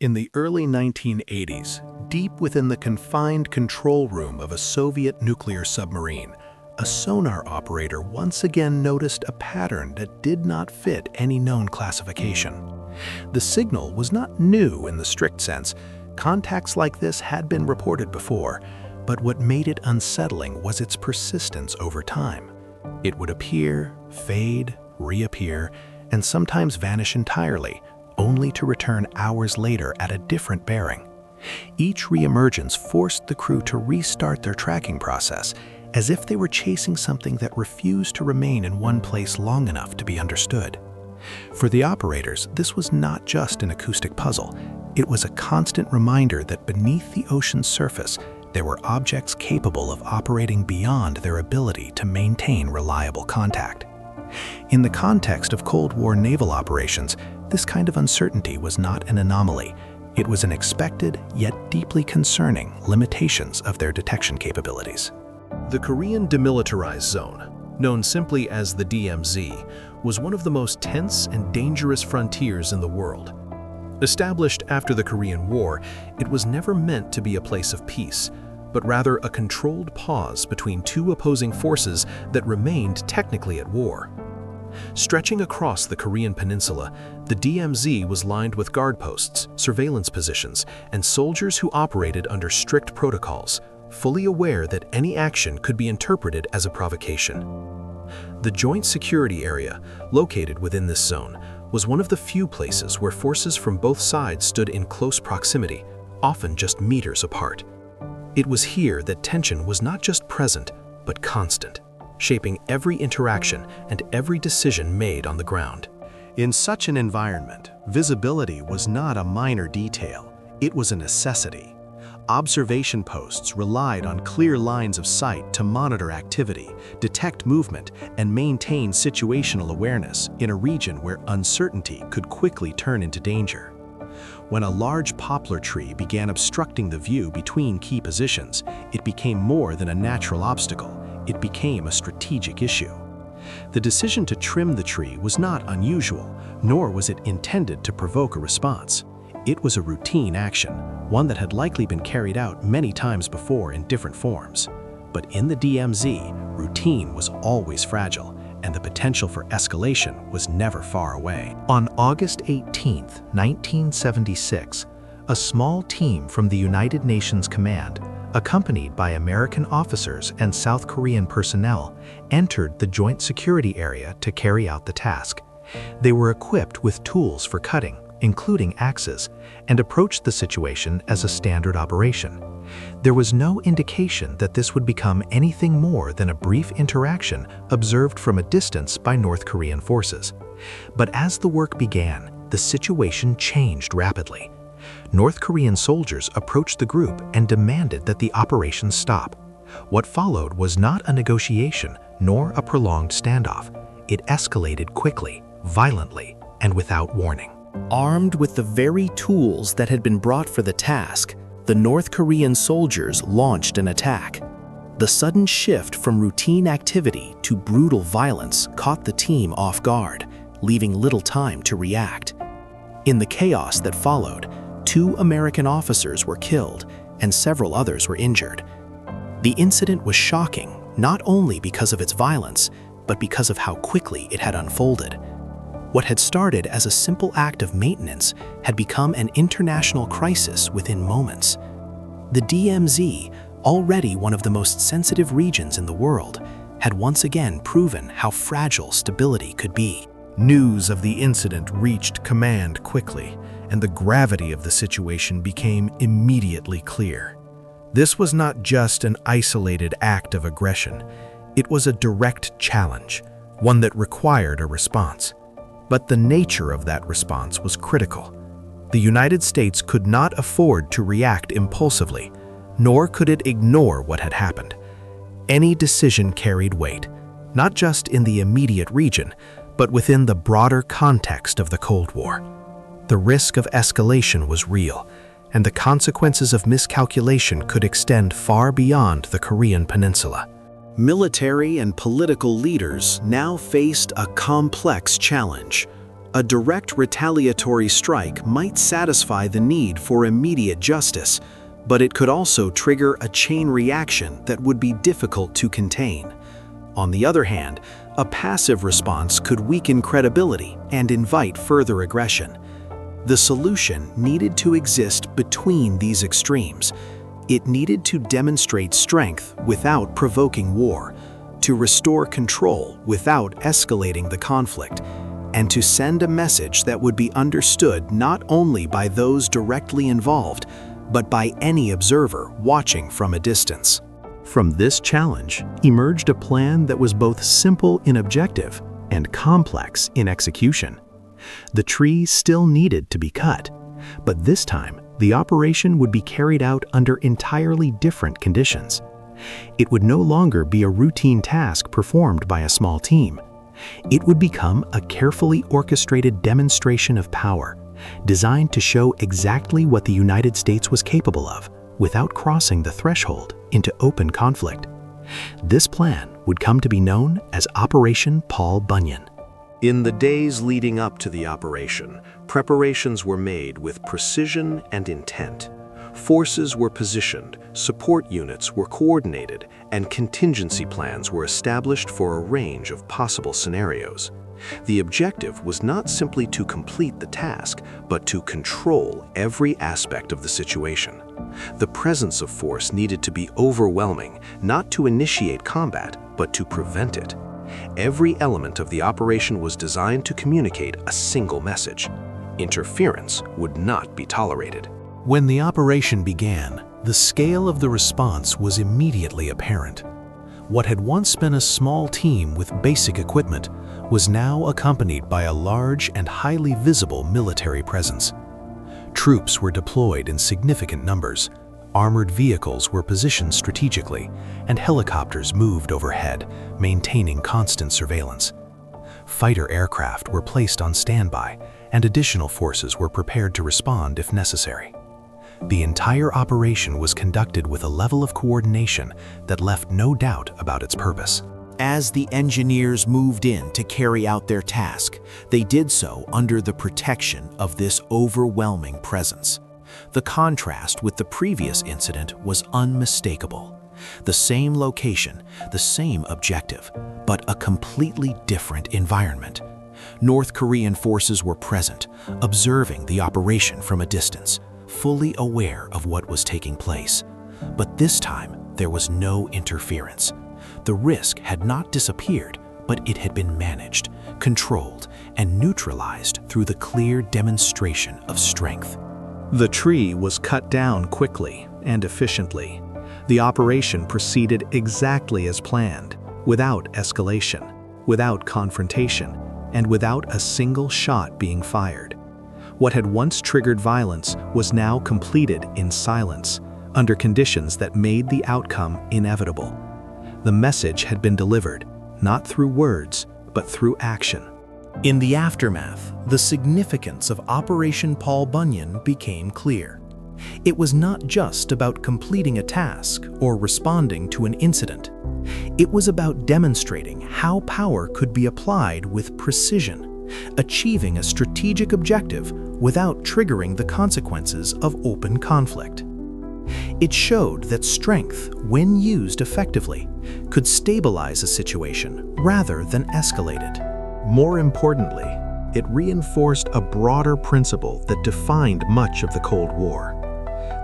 In the early 1980s, deep within the confined control room of a Soviet nuclear submarine, a sonar operator once again noticed a pattern that did not fit any known classification. The signal was not new in the strict sense. Contacts like this had been reported before, but what made it unsettling was its persistence over time. It would appear, fade, reappear, and sometimes vanish entirely, only to return hours later at a different bearing. Each reemergence forced the crew to restart their tracking process, as if they were chasing something that refused to remain in one place long enough to be understood. For the operators, this was not just an acoustic puzzle. It was a constant reminder that beneath the ocean's surface, there were objects capable of operating beyond their ability to maintain reliable contact. In the context of Cold War naval operations, this kind of uncertainty was not an anomaly. It was an expected, yet deeply concerning, limitations of their detection capabilities. The Korean Demilitarized Zone, known simply as the DMZ, was one of the most tense and dangerous frontiers in the world. Established after the Korean War, it was never meant to be a place of peace, but rather a controlled pause between two opposing forces that remained technically at war. Stretching across the Korean peninsula, the DMZ was lined with guard posts, surveillance positions, and soldiers who operated under strict protocols, fully aware that any action could be interpreted as a provocation. The Joint Security Area, located within this zone, was one of the few places where forces from both sides stood in close proximity, often just meters apart. It was here that tension was not just present, but constant, shaping every interaction and every decision made on the ground. In such an environment, visibility was not a minor detail, it was a necessity. Observation posts relied on clear lines of sight to monitor activity, detect movement, and maintain situational awareness in a region where uncertainty could quickly turn into danger. When a large poplar tree began obstructing the view between key positions, it became more than a natural obstacle. It became a strategic issue. The decision to trim the tree was not unusual, nor was it intended to provoke a response. It was a routine action, one that had likely been carried out many times before in different forms. But in the DMZ, routine was always fragile, and the potential for escalation was never far away. On August 18, 1976, a small team from the United Nations Command, accompanied by American officers and South Korean personnel, entered the Joint Security Area to carry out the task. They were equipped with tools for cutting, including axes, and approached the situation as a standard operation. There was no indication that this would become anything more than a brief interaction observed from a distance by North Korean forces. But as the work began, the situation changed rapidly. North Korean soldiers approached the group and demanded that the operation stop. What followed was not a negotiation nor a prolonged standoff. It escalated quickly, violently, and without warning. Armed with the very tools that had been brought for the task, the North Korean soldiers launched an attack. The sudden shift from routine activity to brutal violence caught the team off guard, leaving little time to react. In the chaos that followed, 2 American officers were killed and several others were injured. The incident was shocking, not only because of its violence, but because of how quickly it had unfolded. What had started as a simple act of maintenance had become an international crisis within moments. The DMZ, already one of the most sensitive regions in the world, had once again proven how fragile stability could be. News of the incident reached command quickly, and the gravity of the situation became immediately clear. This was not just an isolated act of aggression. It was a direct challenge, one that required a response. But the nature of that response was critical. The United States could not afford to react impulsively, nor could it ignore what had happened. Any decision carried weight, not just in the immediate region, but within the broader context of the Cold War. The risk of escalation was real, and the consequences of miscalculation could extend far beyond the Korean peninsula. Military and political leaders now faced a complex challenge: A direct retaliatory strike might satisfy the need for immediate justice, but it could also trigger a chain reaction that would be difficult to contain. On the other hand, a passive response could weaken credibility and invite further aggression. The solution needed to exist between these extremes. It needed to demonstrate strength without provoking war, to restore control without escalating the conflict, and to send a message that would be understood not only by those directly involved, but by any observer watching from a distance. From this challenge emerged a plan that was both simple in objective and complex in execution. The tree still needed to be cut, but this time the operation would be carried out under entirely different conditions. It would no longer be a routine task performed by a small team. It would become a carefully orchestrated demonstration of power, designed to show exactly what the United States was capable of, without crossing the threshold into open conflict. This plan would come to be known as Operation Paul Bunyan. In the days leading up to the operation, preparations were made with precision and intent. Forces were positioned, support units were coordinated, and contingency plans were established for a range of possible scenarios. The objective was not simply to complete the task, but to control every aspect of the situation. The presence of force needed to be overwhelming, not to initiate combat, but to prevent it. Every element of the operation was designed to communicate a single message. Interference would not be tolerated. When the operation began, the scale of the response was immediately apparent. What had once been a small team with basic equipment was now accompanied by a large and highly visible military presence. Troops were deployed in significant numbers, armored vehicles were positioned strategically, and helicopters moved overhead, maintaining constant surveillance. Fighter aircraft were placed on standby, and additional forces were prepared to respond if necessary. The entire operation was conducted with a level of coordination that left no doubt about its purpose. As the engineers moved in to carry out their task, they did so under the protection of this overwhelming presence. The contrast with the previous incident was unmistakable. The same location, the same objective, but a completely different environment. North Korean forces were present, observing the operation from a distance, fully aware of what was taking place. But this time, there was no interference. The risk had not disappeared, but it had been managed, controlled, and neutralized through the clear demonstration of strength. The tree was cut down quickly and efficiently. The operation proceeded exactly as planned, without escalation, without confrontation, and without a single shot being fired. What had once triggered violence was now completed in silence, under conditions that made the outcome inevitable. The message had been delivered, not through words, but through action. In the aftermath, the significance of Operation Paul Bunyan became clear. It was not just about completing a task or responding to an incident. It was about demonstrating how power could be applied with precision, achieving a strategic objective without triggering the consequences of open conflict. It showed that strength, when used effectively, could stabilize a situation rather than escalate it. More importantly, it reinforced a broader principle that defined much of the Cold War.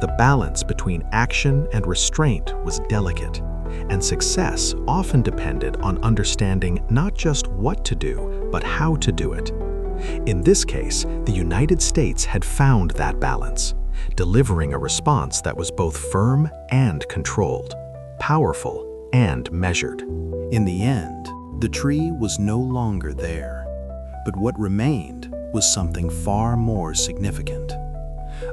The balance between action and restraint was delicate, and success often depended on understanding not just what to do, but how to do it. In this case, the United States had found that balance, delivering a response that was both firm and controlled, powerful and measured. In the end, the tree was no longer there, but what remained was something far more significant.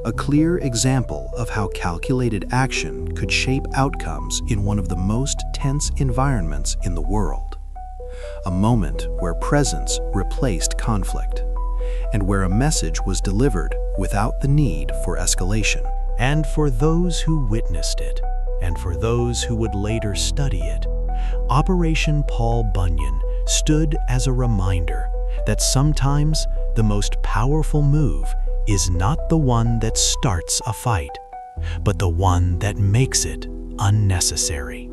A clear example of how calculated action could shape outcomes in one of the most tense environments in the world. A moment where presence replaced conflict, and where a message was delivered without the need for escalation. And for those who witnessed it, and for those who would later study it, Operation Paul Bunyan stood as a reminder that sometimes the most powerful move is not the one that starts a fight, but the one that makes it unnecessary.